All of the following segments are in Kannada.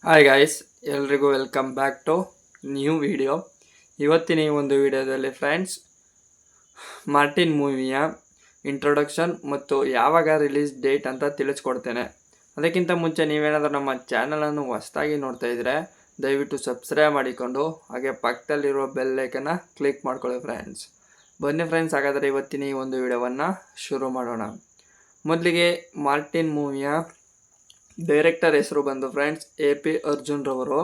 ಹಾಯ್ ಗಾಯ್ಸ್, ಎಲ್ರಿಗೂ welcome back to new video. ಇವತ್ತಿನ ಈ ಒಂದು ವಿಡಿಯೋದಲ್ಲಿ ಫ್ರೆಂಡ್ಸ್, ಮಾರ್ಟಿನ್ ಮೂವಿಯ ಇಂಟ್ರೊಡಕ್ಷನ್ ಮತ್ತು ಯಾವಾಗ ರಿಲೀಸ್ ಡೇಟ್ ಅಂತ ತಿಳಿಸ್ಕೊಡ್ತೇನೆ. ಅದಕ್ಕಿಂತ ಮುಂಚೆ ನೀವೇನಾದರೂ ನಮ್ಮ ಚಾನಲನ್ನು ಹೊಸದಾಗಿ ನೋಡ್ತಾ ಇದ್ದರೆ ದಯವಿಟ್ಟು ಸಬ್ಸ್ಕ್ರೈಬ್ ಮಾಡಿಕೊಂಡು ಹಾಗೆ ಪಕ್ಕದಲ್ಲಿರುವ ಬೆಲ್ ಐಕನ್ನ ಕ್ಲಿಕ್ ಮಾಡ್ಕೊಳ್ಳಿ ಫ್ರೆಂಡ್ಸ್. ಬನ್ನಿ ಫ್ರೆಂಡ್ಸ್, ಹಾಗಾದರೆ ಇವತ್ತಿನ ಈ ಒಂದು ವಿಡಿಯೋವನ್ನು ಶುರು ಮಾಡೋಣ. ಮೊದಲಿಗೆ ಮಾರ್ಟಿನ್ ಮೂವಿಯ ಡೈರೆಕ್ಟರ್ ಹೆಸರು ಬಂದು ಫ್ರೆಂಡ್ಸ್ AP ಅರ್ಜುನ್ ರವರು,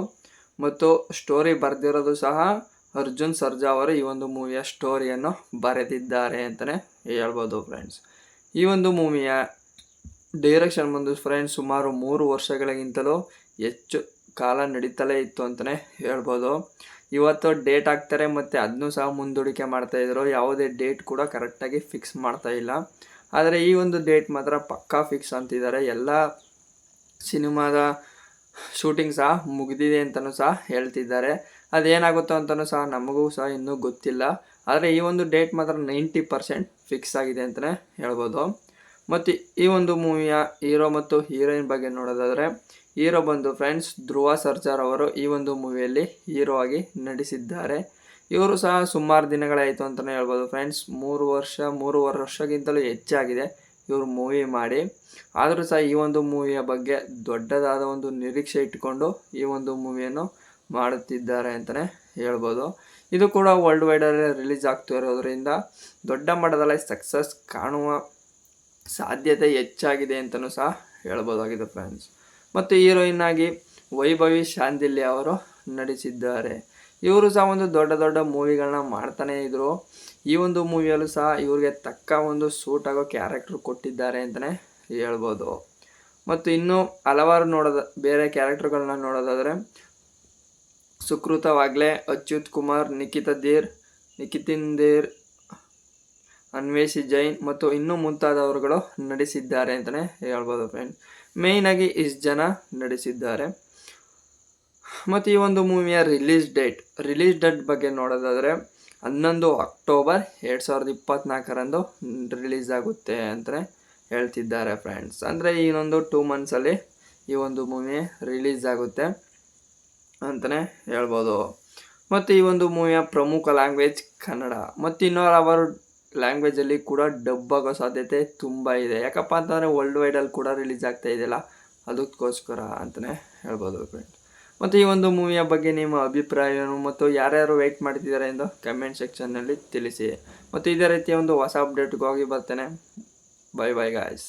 ಮತ್ತು ಸ್ಟೋರಿ ಬರೆದಿರೋದು ಸಹ ಅರ್ಜುನ್ ಸರ್ಜಾ ಅವರು ಈ ಒಂದು ಮೂವಿಯ ಸ್ಟೋರಿಯನ್ನು ಬರೆದಿದ್ದಾರೆ ಅಂತಲೇ ಹೇಳ್ಬೋದು ಫ್ರೆಂಡ್ಸ್. ಈ ಒಂದು ಮೂವಿಯ ಡೈರೆಕ್ಷನ್ ಬಂದು ಫ್ರೆಂಡ್ಸ್ ಸುಮಾರು 3 ವರ್ಷಗಳಿಗಿಂತಲೂ ಹೆಚ್ಚು ಕಾಲ ನಡೀತಲೇ ಇತ್ತು ಅಂತಲೇ ಹೇಳ್ಬೋದು. ಇವತ್ತು ಡೇಟ್ ಹಾಕ್ತಾರೆ ಮತ್ತು ಅದನ್ನೂ ಸಹ ಮುಂದೂಡಿಕೆ ಮಾಡ್ತಾಯಿದ್ರು. ಯಾವುದೇ ಡೇಟ್ ಕೂಡ ಕರೆಕ್ಟಾಗಿ ಫಿಕ್ಸ್ ಮಾಡ್ತಾ ಇಲ್ಲ. ಆದರೆ ಈ ಒಂದು ಡೇಟ್ ಮಾತ್ರ ಪಕ್ಕಾ ಫಿಕ್ಸ್ ಅಂತಿದ್ದಾರೆ. ಎಲ್ಲ ಸಿನಿಮಾದ ಶೂಟಿಂಗ್ ಸಹ ಮುಗಿದಿದೆ ಅಂತಲೂ ಸಹ ಹೇಳ್ತಿದ್ದಾರೆ. ಅದೇನಾಗುತ್ತೋ ಅಂತಲೂ ಸಹ ನಮಗೂ ಸಹ ಇನ್ನೂ ಗೊತ್ತಿಲ್ಲ. ಆದರೆ ಈ ಒಂದು ಡೇಟ್ ಮಾತ್ರ 90% ಫಿಕ್ಸ್ ಆಗಿದೆ ಅಂತಲೇ ಹೇಳ್ಬೋದು. ಮತ್ತು ಈ ಒಂದು ಮೂವಿಯ ಹೀರೋ ಮತ್ತು ಹೀರೋಯಿನ್ ಬಗ್ಗೆ ನೋಡೋದಾದರೆ, ಹೀರೋ ಬಂದು ಫ್ರೆಂಡ್ಸ್ ಧ್ರುವ ಸರ್ಜಾರ್ ಅವರು ಈ ಒಂದು ಮೂವಿಯಲ್ಲಿ ಹೀರೋ ಆಗಿ ನಟಿಸಿದ್ದಾರೆ. ಇವರು ಸಹ ಸುಮಾರು ದಿನಗಳಾಯಿತು ಅಂತಲೇ ಹೇಳ್ಬೋದು ಫ್ರೆಂಡ್ಸ್. 3 ವರ್ಷಕ್ಕಿಂತಲೂ ಹೆಚ್ಚಾಗಿದೆ ಇವರು ಮೂವಿ ಮಾಡಿ. ಆದರೂ ಸಹ ಈ ಒಂದು ಮೂವಿಯ ಬಗ್ಗೆ ದೊಡ್ಡದಾದ ಒಂದು ನಿರೀಕ್ಷೆ ಇಟ್ಟುಕೊಂಡು ಈ ಒಂದು ಮೂವಿಯನ್ನು ಮಾಡುತ್ತಿದ್ದಾರೆ ಅಂತಲೇ ಹೇಳ್ಬೋದು. ಇದು ಕೂಡ ವರ್ಲ್ಡ್ ವೈಡಲ್ಲಿ ರಿಲೀಸ್ ಆಗ್ತಿರೋದ್ರಿಂದ ದೊಡ್ಡ ಮಟ್ಟದಲ್ಲಿ ಸಕ್ಸಸ್ ಕಾಣುವ ಸಾಧ್ಯತೆ ಹೆಚ್ಚಾಗಿದೆ ಅಂತಲೂ ಸಹ ಹೇಳ್ಬೋದಾಗಿದೆ ಫ್ರೆಂಡ್ಸ್. ಮತ್ತು ಹೀರೋಯಿನ್ ಆಗಿ ವೈಭವಿ ಶಾಂದಿಲ್ಯ ಅವರು ನಟಿಸಿದ್ದಾರೆ. ಇವರು ಸಹ ಒಂದು ದೊಡ್ಡ ಮೂವಿಗಳನ್ನ ಮಾಡ್ತಾನೇ ಇದ್ರು. ಈ ಒಂದು ಮೂವಿಯಲ್ಲೂ ಸಹ ಇವ್ರಿಗೆ ತಕ್ಕ ಒಂದು ಸೂಟ್ ಆಗೋ ಕ್ಯಾರೆಕ್ಟರ್ ಕೊಟ್ಟಿದ್ದಾರೆ ಅಂತಲೇ ಹೇಳ್ಬೋದು. ಮತ್ತು ಇನ್ನೂ ಹಲವಾರು ಬೇರೆ ಕ್ಯಾರೆಕ್ಟರ್ಗಳನ್ನ ನೋಡೋದಾದರೆ, ಸುಕೃತ ವಾಗ್ಲೆ, ಅಚ್ಯುತ್ ಕುಮಾರ್, ನಿಖಿತಿನ್ ದೇರ್, ಅನ್ವೇಷಿ ಜೈನ್ ಮತ್ತು ಇನ್ನೂ ಮುಂತಾದವರುಗಳು ನಟಿಸಿದ್ದಾರೆ ಅಂತಲೇ ಹೇಳ್ಬೋದು ಫ್ರೆಂಡ್ಸ್. ಮೇಯ್ನಾಗಿ ಇಷ್ಟು ಜನ ನಟಿಸಿದ್ದಾರೆ. ಮತ್ತು ಈ ಒಂದು ಮೂವಿಯ ರಿಲೀಸ್ ಡೇಟ್ ಬಗ್ಗೆ ನೋಡೋದಾದರೆ 11 ಅಕ್ಟೋಬರ್ 2024ರಂದು ರಿಲೀಸ್ ಆಗುತ್ತೆ ಅಂತಲೇ ಹೇಳ್ತಿದ್ದಾರೆ ಫ್ರೆಂಡ್ಸ್. ಅಂದರೆ ಇನ್ನೊಂದು 2 ಮಂತ್ಸಲ್ಲಿ ಈ ಒಂದು ಮೂವಿ ರಿಲೀಸ್ ಆಗುತ್ತೆ ಅಂತಲೇ ಹೇಳ್ಬೋದು. ಮತ್ತು ಈ ಒಂದು ಮೂವಿಯ ಪ್ರಮುಖ ಲ್ಯಾಂಗ್ವೇಜ್ ಕನ್ನಡ, ಮತ್ತು ಇನ್ನೂ ಹಲವಾರು ಲ್ಯಾಂಗ್ವೇಜಲ್ಲಿ ಕೂಡ ಡಬ್ ಆಗೋ ಸಾಧ್ಯತೆ ತುಂಬ ಇದೆ. ಯಾಕಪ್ಪ ಅಂತಂದರೆ ವರ್ಲ್ಡ್ ವೈಡಲ್ಲಿ ಕೂಡ ರಿಲೀಸ್ ಆಗ್ತಾ ಇದೆಯಲ್ಲ, ಅದಕ್ಕೋಸ್ಕರ ಅಂತಲೇ ಹೇಳ್ಬೋದು ಫ್ರೆಂಡ್ಸ್. ಮತ್ತು ಈ ಒಂದು ಮೂವಿಯ ಬಗ್ಗೆ ನಿಮ್ಮ ಅಭಿಪ್ರಾಯವನ್ನು ಮತ್ತು ಯಾರ್ಯಾರು ವೆಯ್ಟ್ ಮಾಡ್ತಿದ್ದಾರೆ ಎಂದು ಕಮೆಂಟ್ ಸೆಕ್ಷನ್ನಲ್ಲಿ ತಿಳಿಸಿ. ಮತ್ತು ಇದೇ ರೀತಿಯ ಒಂದು ಹೊಸ ಅಪ್ಡೇಟ್ಗಾಗಿ ಬರ್ತೇನೆ. By guys.